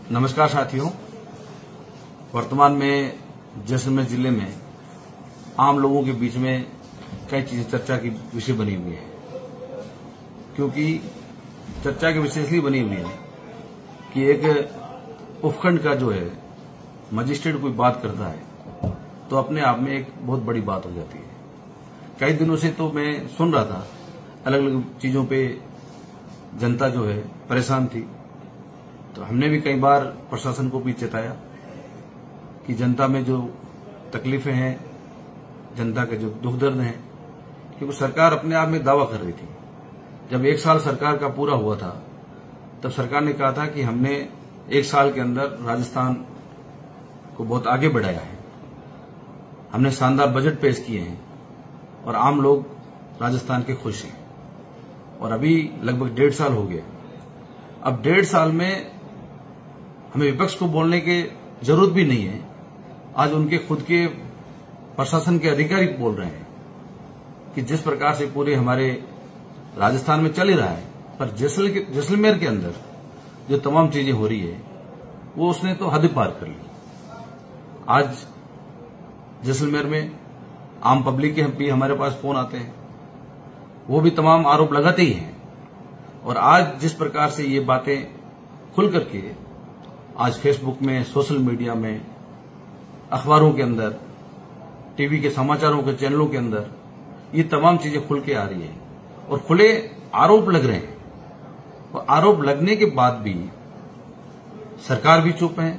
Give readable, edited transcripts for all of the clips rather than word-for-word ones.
नमस्कार साथियों। वर्तमान में जैसलमेर जिले में आम लोगों के बीच में कई चीजें चर्चा की विषय बनी हुई है, क्योंकि चर्चा के विषय इसलिए बनी हुई है कि एक उपखंड का जो है मजिस्ट्रेट कोई बात करता है तो अपने आप में एक बहुत बड़ी बात हो जाती है। कई दिनों से तो मैं सुन रहा था, अलग अलग चीजों पे जनता जो है परेशान थी, तो हमने भी कई बार प्रशासन को भी चेताया कि जनता में जो तकलीफें हैं, जनता के जो दुख दर्द हैं, क्योंकि सरकार अपने आप में दावा कर रही थी। जब 1 साल सरकार का पूरा हुआ था तब सरकार ने कहा था कि हमने 1 साल के अंदर राजस्थान को बहुत आगे बढ़ाया है, हमने शानदार बजट पेश किए हैं और आम लोग राजस्थान के खुश हैं। और अभी लगभग 1.5 साल हो गया। अब 1.5 साल में हमें विपक्ष को बोलने की जरूरत भी नहीं है। आज उनके खुद के प्रशासन के अधिकारी बोल रहे हैं कि जिस प्रकार से पूरे हमारे राजस्थान में चल ही रहा है, पर जैसलमेर के अंदर जो तमाम चीजें हो रही है वो उसने तो हद पार कर ली। आज जैसलमेर में आम पब्लिक के भी हमारे पास फोन आते हैं, वो भी तमाम आरोप लगाते ही हैं। और आज जिस प्रकार से ये बातें खुल करके आज फेसबुक में, सोशल मीडिया में, अखबारों के अंदर, टीवी के समाचारों के चैनलों के अंदर ये तमाम चीजें खुल के आ रही है और खुले आरोप लग रहे हैं। और आरोप लगने के बाद भी सरकार भी चुप है,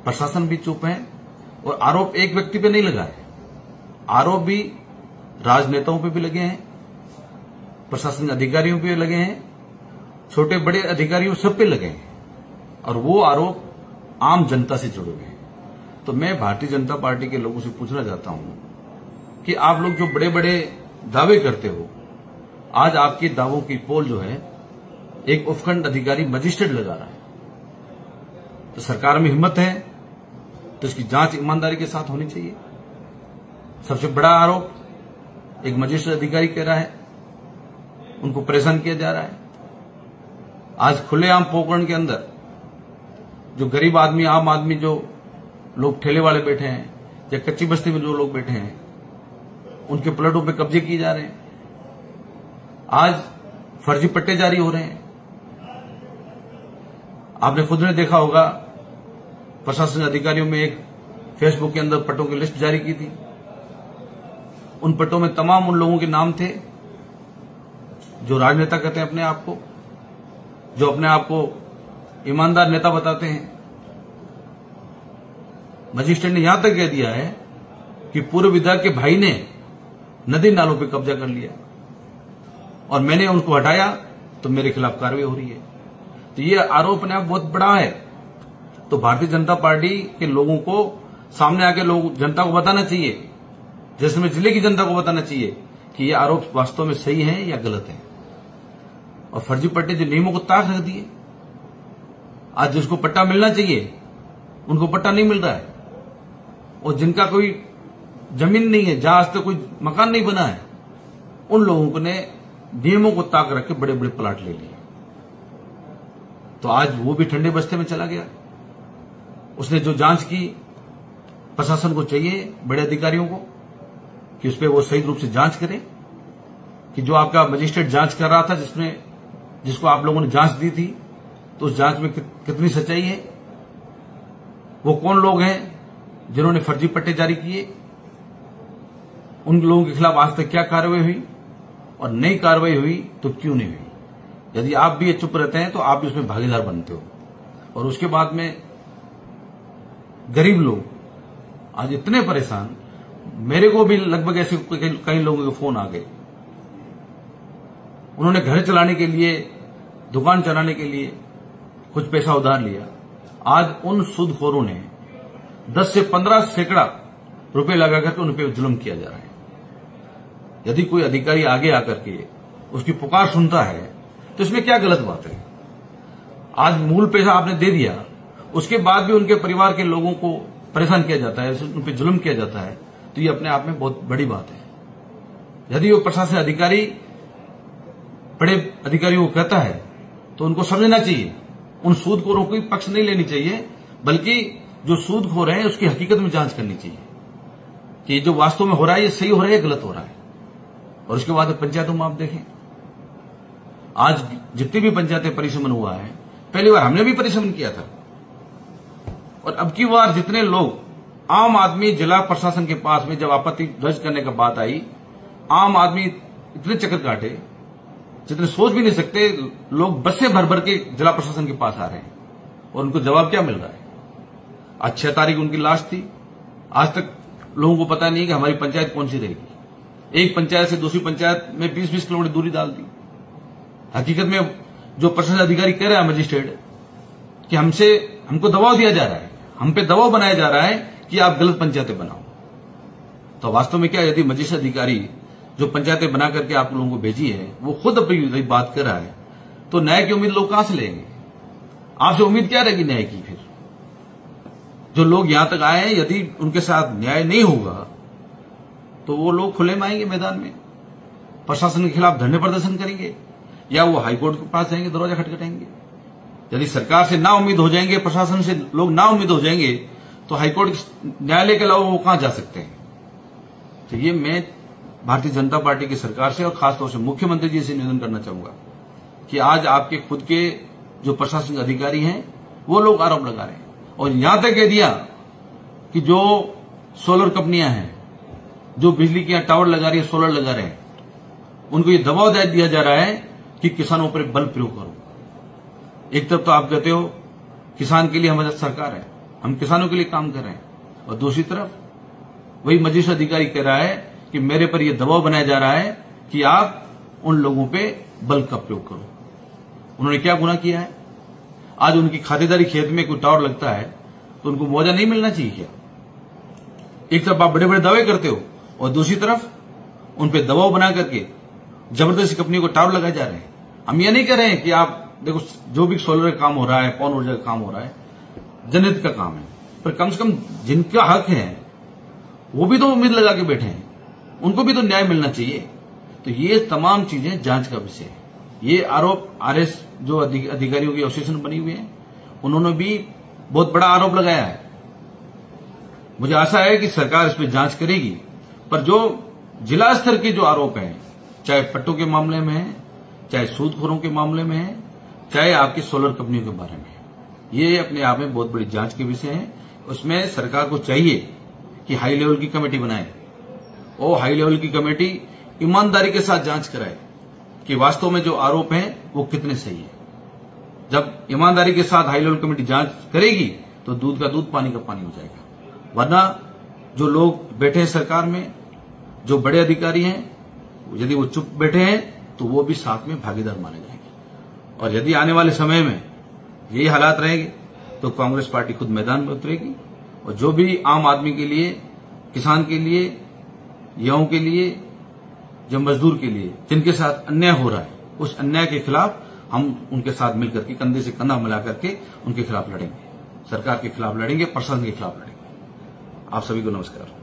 प्रशासन भी चुप है। और आरोप एक व्यक्ति पे नहीं लगा है, आरोप भी राजनेताओं पे भी लगे हैं, प्रशासन अधिकारियों पे लगे हैं, छोटे बड़े अधिकारियों सब पे लगे हैं, और वो आरोप आम जनता से जुड़े हुए हैं। तो मैं भारतीय जनता पार्टी के लोगों से पूछना चाहता हूं कि आप लोग जो बड़े बड़े दावे करते हो, आज आपके दावों की पोल जो है एक उपखंड अधिकारी मजिस्ट्रेट लगा रहा है। तो सरकार में हिम्मत है तो इसकी जांच ईमानदारी के साथ होनी चाहिए। सबसे बड़ा आरोप एक मजिस्ट्रेट अधिकारी कह रहा है, उनको परेशान किया जा रहा है। आज खुलेआम पोखरण के अंदर जो गरीब आदमी, आम आदमी, जो लोग ठेले वाले बैठे हैं या कच्ची बस्ती में जो लोग बैठे हैं, उनके प्लाटों पे कब्जे किए जा रहे हैं। आज फर्जी पट्टे जारी हो रहे हैं। आपने खुद ने देखा होगा, प्रशासन अधिकारियों में एक फेसबुक के अंदर पट्टों की लिस्ट जारी की थी। उन पट्टों में तमाम उन लोगों के नाम थे जो राजनेता कहते हैं अपने आप को, जो अपने आप को ईमानदार नेता बताते हैं। मजिस्ट्रेट ने यहां तक कह दिया है कि पूर्व विधायक के भाई ने नदी नालों पे कब्जा कर लिया और मैंने उनको हटाया तो मेरे खिलाफ कार्रवाई हो रही है। तो ये आरोप अपने आप बहुत बड़ा है। तो भारतीय जनता पार्टी के लोगों को सामने आके जनता को बताना चाहिए, जैसलमेर जिले की जनता को बताना चाहिए कि ये आरोप वास्तव में सही है या गलत है। और फर्जी पट्टे जो नियमों को ताक रख दिए, आज जिसको पट्टा मिलना चाहिए उनको पट्टा नहीं मिल रहा है, और जिनका कोई जमीन नहीं है, जहां आज तक कोई मकान नहीं बना है, उन लोगों ने नियमों को ताक रख के बड़े बड़े प्लाट ले लिए। तो आज वो भी ठंडे बस्ते में चला गया। उसने जो जांच की, प्रशासन को चाहिए, बड़े अधिकारियों को, कि उस पर वो सही रूप से जांच करें कि जो आपका मजिस्ट्रेट जांच कर रहा था, जिसको आप लोगों ने जांच दी थी, तो उस जांच में कितनी सच्चाई है, वो कौन लोग हैं जिन्होंने फर्जी पट्टे जारी किए, उन लोगों के खिलाफ आज तक क्या कार्रवाई हुई, और नई कार्रवाई हुई तो क्यों नहीं हुई। यदि आप भी चुप रहते हैं तो आप भी उसमें भागीदार बनते हो। और उसके बाद में गरीब लोग आज इतने परेशान, मेरे को भी लगभग ऐसे कई लोगों के फोन आ गए। उन्होंने घर चलाने के लिए, दुकान चलाने के लिए कुछ पैसा उधार लिया। आज उन सूदखोरों ने 10 से 15 सैकड़ा रुपए लगा करके उन पर जुल्म किया जा रहा है। यदि कोई अधिकारी आगे आकर के उसकी पुकार सुनता है तो इसमें क्या गलत बात है। आज मूल पैसा आपने दे दिया, उसके बाद भी उनके परिवार के लोगों को परेशान किया जाता है, उन पर जुल्म किया जाता है, तो ये अपने आप में बहुत बड़ी बात है। यदि वो प्रशासन अधिकारी बड़े अधिकारियों को कहता है तो उनको समझना चाहिए उन सूदखोरों को पक्ष नहीं लेनी चाहिए, बल्कि जो सूदखोर है उसकी हकीकत में जांच करनी चाहिए कि जो वास्तव में हो रहा है ये सही हो रहा है या गलत हो रहा है। और उसके बाद पंचायतों में आप देखें, आज जितनी भी पंचायतें परिसमन हुआ है, पहली बार हमने भी परिसमन किया था, और अब की बार जितने लोग आम आदमी जिला प्रशासन के पास में जब आपत्ति दर्ज करने का बात आई, आम आदमी इतने चक्कर काटे जितने सोच भी नहीं सकते। लोग बसें भर भर के जिला प्रशासन के पास आ रहे हैं और उनको जवाब क्या मिल रहा है। आज 6 तारीख उनकी लाश थी, आज तक लोगों को पता नहीं कि हमारी पंचायत कौन सी रहेगी। एक पंचायत से दूसरी पंचायत में 20-20 किलोमीटर दूरी डाल दी। हकीकत में जो प्रशासन अधिकारी कह रहा है मजिस्ट्रेट कि हमको दबाव दिया जा रहा है, हम पे दबाव बनाया जा रहा है कि आप गलत पंचायतें बनाओ। तो वास्तव में क्या, यदि मजिस्ट्रेट अधिकारी जो पंचायतें बना करके आप लोगों को भेजी है वो खुद अपनी बात कर रहा है, तो न्याय की उम्मीद लोग कहां से लेंगे? आपसे उम्मीद क्या रहेगी न्याय की? फिर जो लोग यहां तक आए हैं, यदि उनके साथ न्याय नहीं होगा तो वो लोग खुले में आएंगे, मैदान में प्रशासन के खिलाफ धरने प्रदर्शन करेंगे, या वो हाईकोर्ट के पास जाएंगे, दरवाजा खटखटाएंगे। यदि सरकार से ना उम्मीद हो जाएंगे, प्रशासन से लोग ना उम्मीद हो जाएंगे, तो हाईकोर्ट न्यायालय के अलावा वो कहां जा सकते हैं? तो ये मैं भारतीय जनता पार्टी की सरकार से और खासतौर से मुख्यमंत्री जी से निवेदन करना चाहूंगा कि आज आपके खुद के जो प्रशासनिक अधिकारी हैं वो लोग आरोप लगा रहे हैं, और यहां तक कह दिया कि जो सोलर कंपनियां हैं, जो बिजली के टावर लगा रही है, सोलर लगा रहे हैं, उनको ये दबाव दिया जा रहा है कि किसानों पर बल प्रयोग करो। एक तरफ तो आप कहते हो किसान के लिए हमारी सरकार है, हम किसानों के लिए काम कर रहे हैं, और दूसरी तरफ वही मजिस्ट्रेट अधिकारी कह रहा है कि मेरे पर यह दबाव बनाया जा रहा है कि आप उन लोगों पे बल का प्रयोग करो। उन्होंने क्या गुनाह किया है? आज उनकी खातेदारी खेत में कोई टावर लगता है तो उनको मुआवजा नहीं मिलना चाहिए क्या? एक तरफ आप बड़े बड़े दावे करते हो और दूसरी तरफ उन पे दबाव बना करके जबरदस्ती कंपनी को टावर लगाए जा रहे हैं। हम ये नहीं कह रहे हैं कि आप देखो, जो भी सोलर का काम हो रहा है, पवन ऊर्जा का काम हो रहा है, जनहित का काम है, पर कम से कम जिनका हक है वो भी तो उम्मीद लगा के बैठे हैं, उनको भी तो न्याय मिलना चाहिए। तो ये तमाम चीजें जांच का विषय है। ये आरोप आरएस जो अधिकारियों की एसोसिएशन बनी हुई है, उन्होंने भी बहुत बड़ा आरोप लगाया है। मुझे आशा है कि सरकार इस पर जांच करेगी, पर जो जिला स्तर के जो आरोप हैं, चाहे पट्टों के मामले में है, चाहे सूदखोरों के मामले में है, चाहे आपकी सोलर कंपनियों के बारे में है, ये अपने आप में बहुत बड़ी जांच के विषय है। उसमें सरकार को चाहिए कि हाई लेवल की कमेटी बनाए और हाई लेवल की कमेटी ईमानदारी के साथ जांच कराए कि वास्तव में जो आरोप हैं वो कितने सही है। जब ईमानदारी के साथ हाई लेवल कमेटी जांच करेगी तो दूध का दूध, पानी का पानी हो जाएगा। वरना जो लोग बैठे हैं सरकार में, जो बड़े अधिकारी हैं, यदि वो चुप बैठे हैं तो वो भी साथ में भागीदार माने जाएंगे। और यदि आने वाले समय में यही हालात रहेंगे तो कांग्रेस पार्टी खुद मैदान में उतरेगी, और जो भी आम आदमी के लिए, किसान के लिए, युवाओं के लिए, जो मजदूर के लिए जिनके साथ अन्याय हो रहा है, उस अन्याय के खिलाफ हम उनके साथ मिलकर के कंधे से कंधा मिला करके उनके खिलाफ लड़ेंगे, सरकार के खिलाफ लड़ेंगे, प्रशासन के खिलाफ लड़ेंगे। आप सभी को नमस्कार।